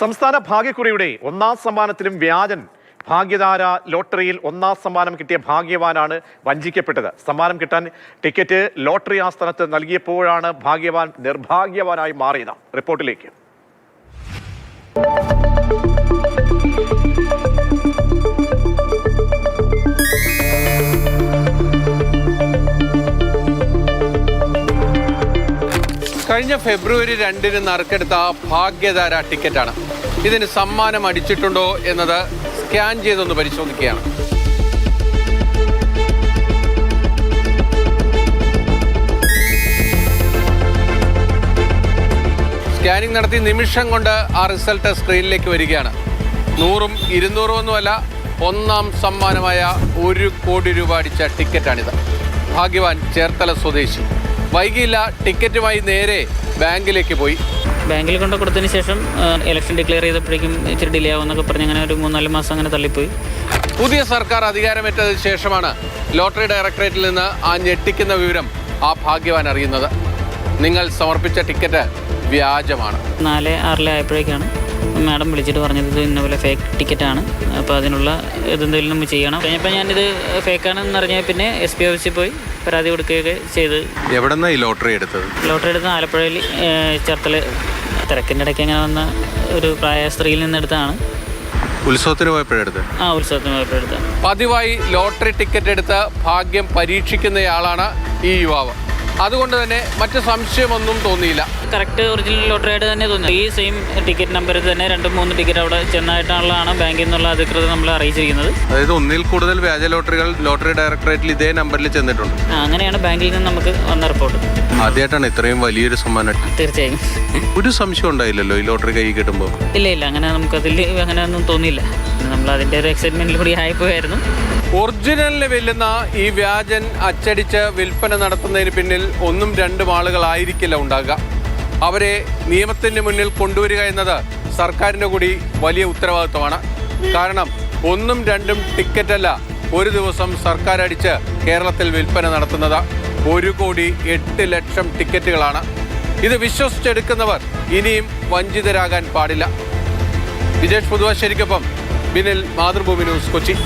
സംസ്ഥാന ഭാഗ്യക്കുറിയുടെ ഒന്നാം സമ്മാനത്തിലും വ്യാജൻ. ഭാഗ്യധാര ലോട്ടറിയിൽ ഒന്നാം സമ്മാനം കിട്ടിയ ഭാഗ്യവാനാണ് വഞ്ചിക്കപ്പെട്ടത്. സമ്മാനം കിട്ടാൻ ടിക്കറ്റ് ലോട്ടറി ആസ്ഥാനത്ത് നൽകിയപ്പോഴാണ് ഭാഗ്യവാൻ നിർഭാഗ്യവാനായി മാറിയത്. റിപ്പോർട്ടിലേക്ക്. കഴിഞ്ഞ ഫെബ്രുവരി 2-ന് നറുക്കെടുത്ത ഭാഗ്യധാര ടിക്കറ്റാണ്. ഇതിന് സമ്മാനം അടിച്ചിട്ടുണ്ടോ എന്നത് സ്കാൻ ചെയ്തൊന്ന് പരിശോധിക്കുകയാണ്. സ്കാനിംഗ് നടത്തി നിമിഷം കൊണ്ട് ആ റിസൾട്ട് സ്ക്രീനിലേക്ക് വരികയാണ്. 100ഉം 200ഉം ഒന്നുമല്ല, ഒന്നാം സമ്മാനമായ 1 കോടി രൂപ അടിച്ച ടിക്കറ്റാണിത്. ഭാഗ്യവാൻ ചേർത്തല സ്വദേശി. വൈകിയില്ല, ടിക്കറ്റുമായി നേരെ ബാങ്കിലേക്ക് പോയി. ബാങ്കിൽ കൊണ്ട് കൊടുത്തതിന് ശേഷം ഇലക്ഷൻ ഡിക്ലെയർ ചെയ്തപ്പോഴേക്കും ഇച്ചിരി ഡിലേ ആവുമെന്നൊക്കെ പറഞ്ഞ് അങ്ങനെ ഒരു 3-4 മാസം അങ്ങനെ തള്ളിപ്പോയി. പുതിയ സർക്കാർ അധികാരമേറ്റതിന് ശേഷമാണ് ലോട്ടറി ഡയറക്ടറേറ്റിൽ നിന്ന് ആ ഞെട്ടിക്കുന്ന വിവരം ആ ഭാഗ്യവാൻ അറിയുന്നത്. നിങ്ങൾ സമർപ്പിച്ച ടിക്കറ്റ് വ്യാജമാണ്. 4-6 ആയപ്പോഴേക്കാണ് മാഡം വിളിച്ചിട്ട് പറഞ്ഞത് ഇത് ഇന്നപോലെ ഫേക്ക് ടിക്കറ്റാണ്, അപ്പോൾ അതിനുള്ള ഇതെന്തെങ്കിലും നമ്മൾ ചെയ്യണം. കഴിഞ്ഞപ്പോൾ ഞാനിത് ഫേക്കാണെന്ന് അറിഞ്ഞാൽ പിന്നെ SP ഓഫീസിൽ പോയി പരാതി കൊടുക്കുകയൊക്കെ ചെയ്ത്. എവിടെ നിന്നാണ് ഈ ലോട്ടറി എടുത്തത്? ലോട്ടറി എടുത്ത് ആലപ്പുഴയിൽ ചേർത്തല തിരക്കിൻ്റെ ഇടയ്ക്ക് അങ്ങനെ വന്ന ഒരു പ്രായ സ്ത്രീയിൽ നിന്നെടുത്താണ്. ഉത്സവത്തിന് പോയപ്പോഴെടുത്ത്? ഉത്സവത്തിന് പോയപ്പോഴെടുത്ത്. പതിവായി ലോട്ടറി ടിക്കറ്റ് എടുത്ത് ഭാഗ്യം പരീക്ഷിക്കുന്നയാളാണ് ഈ യുവാവ്. അതുകൊണ്ട് തന്നെ മറ്റു സംശയമൊന്നും തോന്നിയില്ല. കറക്റ്റ് ഒറിജിനൽ ലോട്ടറിയായിട്ട് തന്നെ തോന്നി. ഈ സെയിം ടിക്കറ്റ് നമ്പറിൽ തന്നെ 2-3 ടിക്കറ്റ് അവിടെ ചെന്നായിട്ടാണുള്ളതാണ് ബാങ്കിൽ നിന്നുള്ള അധികൃതർ നമ്മളെ അറിയിച്ചിരിക്കുന്നത്. അതായത് ഒന്നിൽ കൂടുതൽ വ്യാജ ലോട്ടറികൾ ലോട്ടറി ഡയറക്ടറേറ്റിൽ ഇതേ നമ്പറിൽ ചെന്നിട്ടുണ്ട്. അങ്ങനെയാണ് ബാങ്കിൽ നിന്ന് നമുക്ക് വന്ന റിപ്പോർട്ട്. ആദ്യമായിട്ടാണ് ഇത്രയും വലിയൊരു സമ്മാനം. തീർച്ചയായും. ഒരു സംശയം ഉണ്ടായില്ലല്ലോ ഈ ലോട്ടറി കൈ കിട്ടുമ്പോൾ? ഇല്ല, അങ്ങനെ നമുക്കതിൽ അങ്ങനെ ഒന്നും തോന്നിയില്ല. നമ്മൾ അതിൻ്റെ ഒരു എക്സൈറ്റ്മെന്റിൽ കൂടി ആയിപ്പോയായിരുന്നു. ഒറിജിനലിന് വെല്ലുന്ന ഈ വ്യാജൻ അച്ചടിച്ച് വിൽപ്പന നടത്തുന്നതിന് പിന്നിൽ 1-2 ആളുകളായിരിക്കില്ല ഉണ്ടാകുക. അവരെ നിയമത്തിന് മുന്നിൽ കൊണ്ടുവരിക എന്നത് സർക്കാരിൻ്റെ കൂടി വലിയ ഉത്തരവാദിത്വമാണ്. കാരണം 1-2 ടിക്കറ്റല്ല ഒരു ദിവസം സർക്കാർ അടിച്ച് കേരളത്തിൽ വിൽപ്പന നടത്തുന്നത് 1,08 ലക്ഷം ടിക്കറ്റുകളാണ്. ഇത് വിശ്വസിച്ചെടുക്കുന്നവർ ഇനിയും വഞ്ചിതരാകാൻ പാടില്ല. വിജേഷ് പുതുവശ്ശേരിക്കൊപ്പം ബിനിൽ, മാതൃഭൂമി ന്യൂസ്, കൊച്ചി.